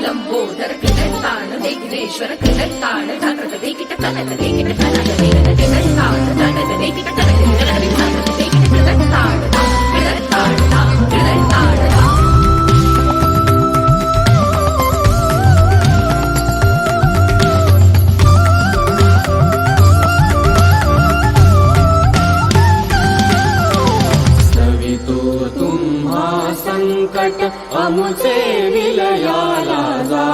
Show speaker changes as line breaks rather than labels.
लंबोदर किटतान विघ्नेश्वर किटतान धनत किट तनत किट तनत किटतान धनत किट तनत किट किटतान
संकट अमुचे विलयाला जा।